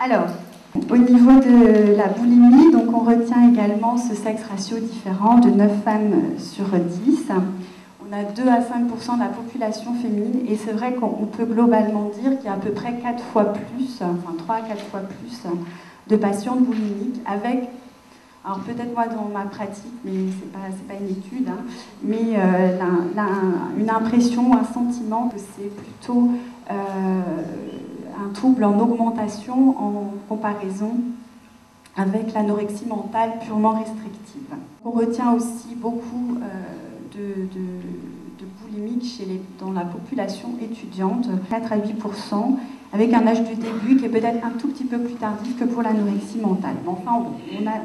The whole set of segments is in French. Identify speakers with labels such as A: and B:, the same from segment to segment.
A: Alors, au niveau de la boulimie, donc on retient également ce sexe ratio différent de 9 femmes sur 10. On a 2 à 5% de la population féminine et c'est vrai qu'on peut globalement dire qu'il y a à peu près 4 fois plus, enfin 3 à 4 fois plus de patientes boulimiques avec, alors peut-être moi dans ma pratique, mais c'est pas une étude, hein, mais une impression, un sentiment que c'est plutôt un trouble en augmentation en comparaison avec l'anorexie mentale purement restrictive. On retient aussi beaucoup de boulimiques dans la population étudiante, 4 à 8%, avec un âge de début qui est peut-être un tout petit peu plus tardif que pour l'anorexie mentale. Mais enfin,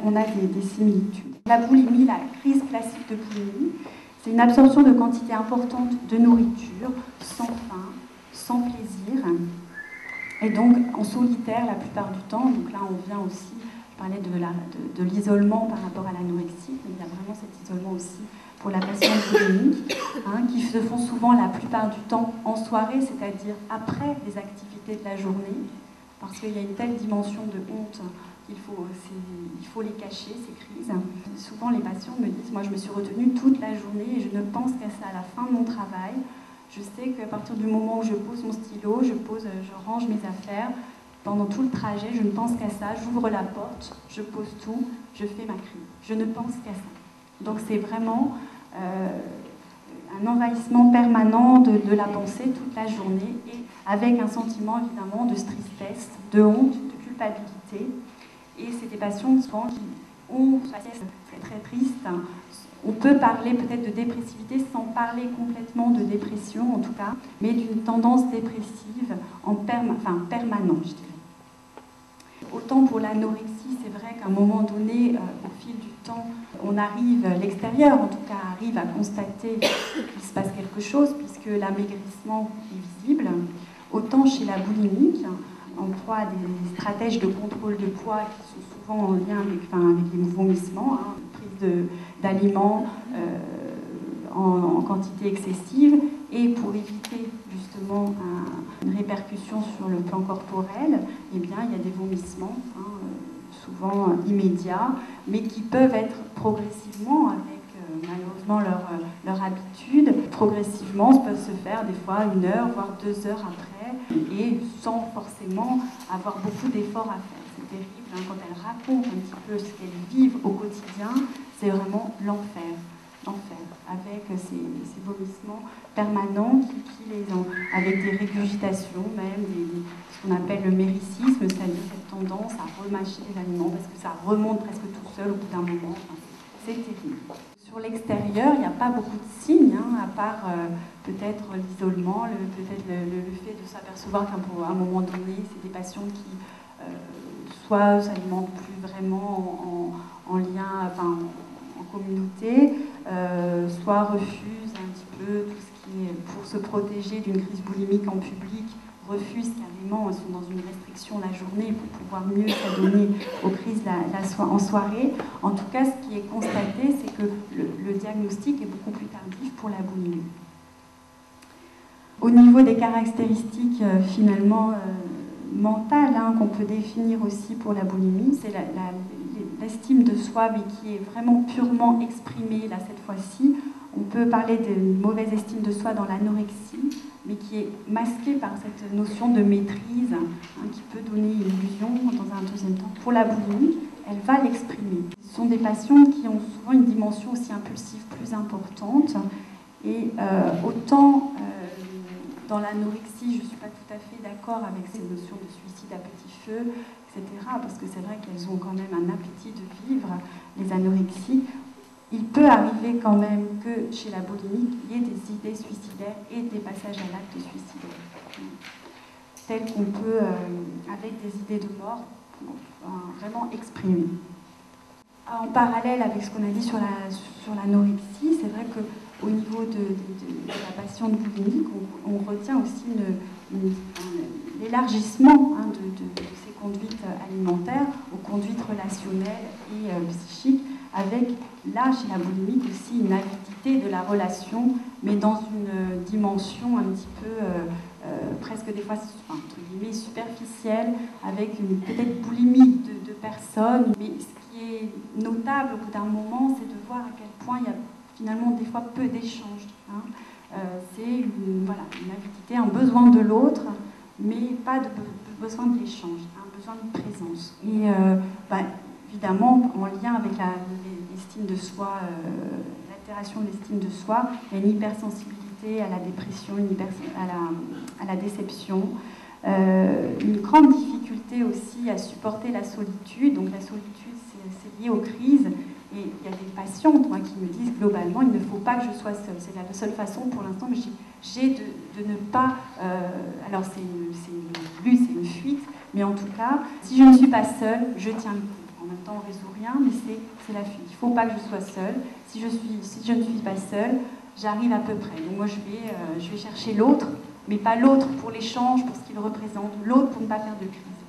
A: on a des similitudes. La boulimie, la crise classique de boulimie, c'est une absorption de quantité importante de nourriture, sans faim, sans plaisir, et donc en solitaire la plupart du temps. Donc là, on vient aussi, je parlais de l'isolement par rapport à l'anorexie, mais il y a vraiment cet isolement aussi pour la patiente boulimique, qui se font souvent la plupart du temps en soirée, c'est-à-dire après les activités de la journée, parce qu'il y a une telle dimension de honte qu'il faut les cacher, ces crises. Souvent les patients me disent, moi je me suis retenue toute la journée et je ne pense qu'à ça à la fin de mon travail. Je sais qu'à partir du moment où je pose mon stylo, je range mes affaires, pendant tout le trajet, je ne pense qu'à ça, j'ouvre la porte, je pose tout, je fais ma crise. Je ne pense qu'à ça. Donc c'est vraiment un envahissement permanent de la pensée toute la journée, et avec un sentiment évidemment de tristesse, de honte, de culpabilité. Et c'est des patients souvent qui ont c'est très triste. On peut parler peut-être de dépressivité sans parler complètement de dépression en tout cas, mais d'une tendance dépressive permanente, je dirais. Autant pour l'anorexie, c'est vrai qu'à un moment donné, au fil du temps, l'extérieur en tout cas arrive à constater qu'il se passe quelque chose, puisque l'amaigrissement est visible. Autant chez la boulimique, on emploie des stratèges de contrôle de poids qui sont souvent en lien avec les vomissements, prise d'aliments en quantité excessive, et pour éviter justement une répercussion sur le plan corporel, eh bien, il y a des vomissements, souvent immédiats, mais qui peuvent être progressivement, avec malheureusement leur habitude, progressivement peuvent se faire des fois 1 heure, voire 2 heures après, et sans forcément avoir beaucoup d'efforts à faire. C'est terrible, quand elles racontent un petit peu ce qu'elles vivent au quotidien, c'est vraiment l'enfer, avec ces vomissements permanents qui les ont, avec des régurgitations même, ce qu'on appelle le méricisme, c'est-à-dire cette tendance à remâcher les aliments parce que ça remonte presque tout seul au bout d'un moment. C'est terrible. Sur l'extérieur, il n'y a pas beaucoup de signes, à part peut-être l'isolement, peut-être le fait de s'apercevoir qu'à un moment donné, c'est des patients qui soit s'alimentent plus vraiment en lien, en communauté, soit refusent un petit peu tout ce qui est pour se protéger d'une crise boulimique en public, refusent carrément, sont dans une restriction la journée pour pouvoir mieux s'adonner aux crises en soirée. En tout cas, ce qui est constaté, c'est que le diagnostic est beaucoup plus tardif pour la boulimie. Au niveau des caractéristiques finalement mentales, qu'on peut définir aussi pour la boulimie, c'est l'estime de soi, mais qui est vraiment purement exprimée là cette fois-ci. On peut parler d'une mauvaise estime de soi dans l'anorexie, mais qui est masquée par cette notion de maîtrise, qui peut donner une illusion dans un deuxième temps. Pour la boulimie, elle va l'exprimer. Ce sont des patients qui ont souvent une dimension aussi impulsive plus importante, et autant dans l'anorexie, je ne suis pas tout à fait d'accord avec ces notions de suicide à petit feu, etc., parce que c'est vrai qu'elles ont quand même un appétit de vivre, les anorexies. Il peut arriver quand même que chez la boulimie, il y ait des idées suicidaires et des passages à l'acte suicidaire, tels qu'on peut, avec des idées de mort, vraiment exprimer. En parallèle avec ce qu'on a dit sur l'anorexie, c'est vrai qu'au niveau de la patiente boulimique, on retient aussi l'élargissement de ces conduites alimentaires aux conduites relationnelles et psychiques, avec là, chez la boulimique aussi, une avidité de la relation, mais dans une dimension un petit peu presque des fois, enfin, entre guillemets, superficielle, avec une peut-être boulimie de personnes. Mais ce qui est notable au bout d'un moment, c'est de voir à quel point il y a finalement des fois peu d'échanges. Hein. C'est une avidité, un besoin de l'autre, mais pas de besoin de l'échange, un besoin de présence. Et évidemment, en lien avec l'estime de soi, l'altération de l'estime de soi, il y a une hypersensibilité à la dépression, à la déception, une grande difficulté aussi à supporter la solitude. Donc la solitude, c'est lié aux crises. Et il y a des patientes qui me disent globalement, il ne faut pas que je sois seule. C'est la seule façon pour l'instant, mais j'ai de ne pas... alors c'est une fuite, mais en tout cas, si je ne suis pas seule, je tiens le coup. En même temps, on ne résout rien, mais c'est la fuite. Il ne faut pas que je sois seule. Si je ne suis pas seule, j'arrive à peu près. Donc moi, je vais chercher l'autre, mais pas l'autre pour l'échange, pour ce qu'il représente, l'autre pour ne pas faire de crise.